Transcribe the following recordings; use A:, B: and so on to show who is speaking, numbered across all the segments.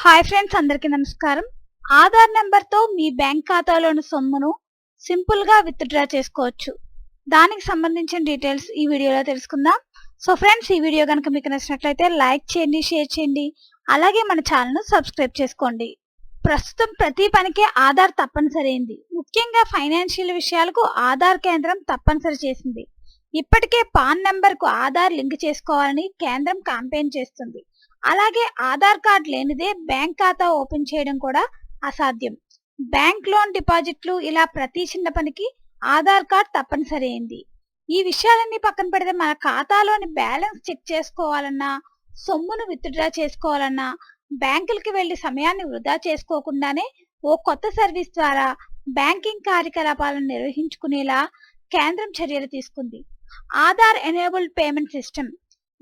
A: Hi friends, అందరికీ నమస్కారం. ఆధార్ నెంబర్తో మీ బ్యాంక్ ఖాతాలోని సొమ్మును సింపుల్గా విత్డ్రా చేసుకోవచ్చు. దానికి సంబంధించిన డీటెయిల్స్ ఈ వీడియోలో తెలుసుకుందాం. సో ఫ్రెండ్స్, ఈ వీడియో కనుక మీకు నచ్చినట్లయితే లైక్ చేయండి, షేర్ చేయండి, అలాగే మన ఛానల్ను సబ్స్క్రైబ్ చేసుకోండి. ప్రస్తుతం ప్రతి పనికి ఆధార్ తప్పనిసరైంది. ముఖ్యంగా ఫైనాన్షియల్ విషయాలకు ఆధార్ కేంద్రం తప్పనిసరి చేసింది. ఇప్పటికే పాన్ నెంబర్కు ఆధార్ లింక్ చేసుకోవాలని కేంద్రం క్యాంపెయిన్ చేస్తుంది. అలాగే ఆధార్ కార్డ్ లేనిదే బ్యాంక్ ఖాతా ఓపెన్ చేయడం కూడా అసాధ్యం. బ్యాంక్ లోన్ డిపాజిట్లు ఇలా ప్రతి చిన్న పనికి ఆధార్ కార్డ్ తప్పనిసరి అయింది. ఈ విషయాలన్నీ పక్కన పెడితే మన ఖాతాలోని బ్యాలెన్స్ చెక్ చేసుకోవాలన్నా, సొమ్మును విత్డ్రా చేసుకోవాలన్నా బ్యాంకులకి వెళ్లి సమయాన్ని వృధా చేసుకోకుండానే ఓ కొత్త సర్వీస్ ద్వారా బ్యాంకింగ్ కార్యకలాపాలను నిర్వహించుకునేలా కేంద్రం చర్యలు తీసుకుంది. ఆధార్ ఎనేబుల్డ్ పేమెంట్ సిస్టమ్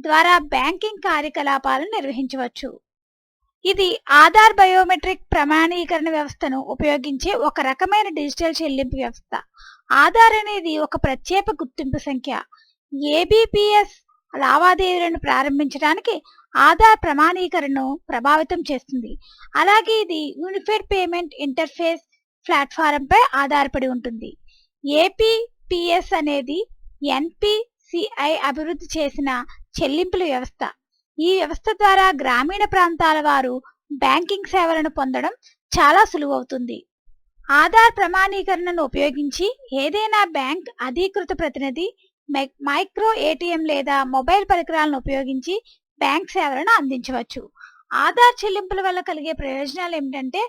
A: ద్వారా బ్యాంకింగ్ కార్యకలాపాలను నిర్వహించవచ్చు. ఇది ఆధార్ బయోమెట్రిక్ ప్రమాణీకరణ వ్యవస్థను ఉపయోగించే ఒక రకమైన డిజిటల్ చెల్లింపు వ్యవస్థ. ఆధార్ అనేది ఒక ప్రత్యేక గుర్తింపు సంఖ్య. ఏబిపిఎస్ లావాదేవీలను ప్రారంభించడానికి ఆధార్ ప్రమాణీకరణను ప్రభావితం చేస్తుంది. అలాగే ఇది యూనిఫైడ్ పేమెంట్ ఇంటర్ఫేస్ ప్లాట్ఫారంపై ఆధారపడి ఉంటుంది. ఏపీపీఎస్ అనేది ఎన్పిసిఐ అభివృద్ధి చేసిన చెల్లింపుల వ్యవస్థ. ఈ వ్యవస్థ ద్వారా గ్రామీణ ప్రాంతాల వారు బ్యాంకింగ్ సేవలను పొందడం చాలా సులువవుతుంది. ఆధార్ ప్రమాణీకరణను ఉపయోగించి ఏదైనా బ్యాంక్ అధీకృత ప్రతినిధి మైక్రో ఏటీఎం లేదా మొబైల్ పరికరాలను ఉపయోగించి బ్యాంక్ సేవలను అందించవచ్చు. ఆధార్ చెల్లింపుల వల్ల కలిగే ప్రయోజనాలు ఏమిటంటే,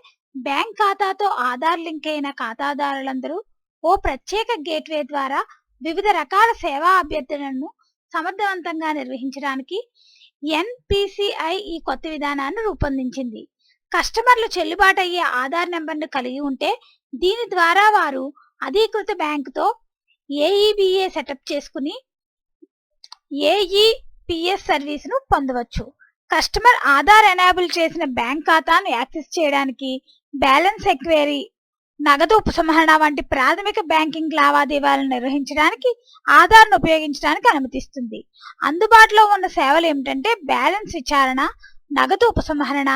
A: బ్యాంక్ ఖాతాతో ఆధార్ లింక్ అయిన ఖాతాదారులందరూ ఓ ప్రత్యేక గేట్వే ద్వారా వివిధ రకాల సేవా అభ్యర్థనలను సమర్థవంతంగా నిర్వహించడానికి ఎన్పిసిఐ ఈ కొత్త విధానాన్ని రూపొందించింది. కస్టమర్లు చెల్లుబాటు అయ్యే ఆధార్ నెంబర్ను కలిగి ఉంటే దీని ద్వారా వారు అధీకృత బ్యాంకుతో ఏఈబిఏ సెటప్ చేసుకుని ఏఈపిఎస్ సర్వీసును పొందవచ్చు. కస్టమర్ ఆధార్ ఎనేబుల్ చేసిన బ్యాంక్ ఖాతాను యాక్సెస్ చేయడానికి బ్యాలెన్స్ ఎక్వైరీ, నగదు ఉపసంహరణ వంటి ప్రాథమిక బ్యాంకింగ్ లావాదేవీలను నిర్వహించడానికి ఆధార్ను ఉపయోగించడానికి అనుమతిస్తుంది. అందుబాటులో ఉన్న సేవలు ఏమిటంటే బ్యాలెన్స్ విచారణ, నగదు ఉపసంహరణ,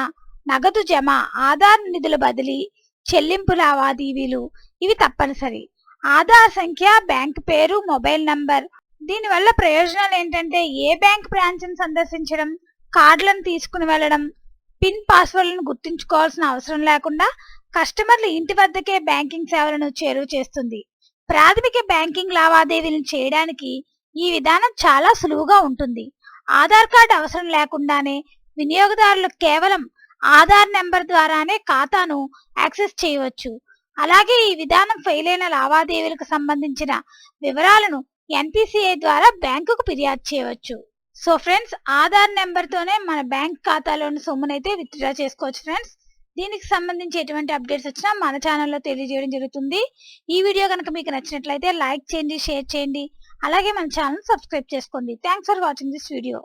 A: నగదు జమ, ఆధార్ నిధుల బదిలీ, చెల్లింపు లావాదేవీలు ఇవి తప్పనిసరి. ఆధార్ సంఖ్య, బ్యాంక్ పేరు, మొబైల్ నంబర్. దీనివల్ల ప్రయోజనాలు ఏంటంటే, ఏ బ్యాంక్ బ్రాంచ్ను సందర్శించడం, కార్డులను తీసుకుని వెళ్లడం, పిన్ పాస్వర్డ్లను గుర్తుంచుకోవాల్సిన అవసరం లేకుండా కస్టమర్లు ఇంటి వద్దకే బ్యాంకింగ్ సేవలను చేరువ చేస్తుంది. ప్రాథమిక బ్యాంకింగ్ లావాదేవీలను చేయడానికి ఈ విధానం చాలా సులువుగా ఉంటుంది. ఆధార్ కార్డు అవసరం లేకుండానే వినియోగదారులు కేవలం ఆధార్ నెంబర్ ద్వారానే ఖాతాను యాక్సెస్ చేయవచ్చు. అలాగే ఈ విధానం ఫెయిల్ అయిన లావాదేవీలకు సంబంధించిన వివరాలను ఎన్పిసిఐ ద్వారా బ్యాంకుకు ఫిర్యాదు చేయవచ్చు. సో ఫ్రెండ్స్, ఆధార్ నెంబర్తోనే మన బ్యాంక్ ఖాతాలోని సొమ్మునైతే విత్డ్రా చేసుకోవచ్చు ఫ్రెండ్స్. దీనికి సంబంధించి ఎటువంటి అప్డేట్స్ వచ్చినా మన ఛానల్లో తెలియజేయడం జరుగుతుంది. ఈ వీడియో కనుక మీకు నచ్చినట్లయితే లైక్ చేయండి, షేర్ చేయండి, అలాగే మన ఛానల్ సబ్స్క్రైబ్ చేసుకోండి. Thanks for watching this video.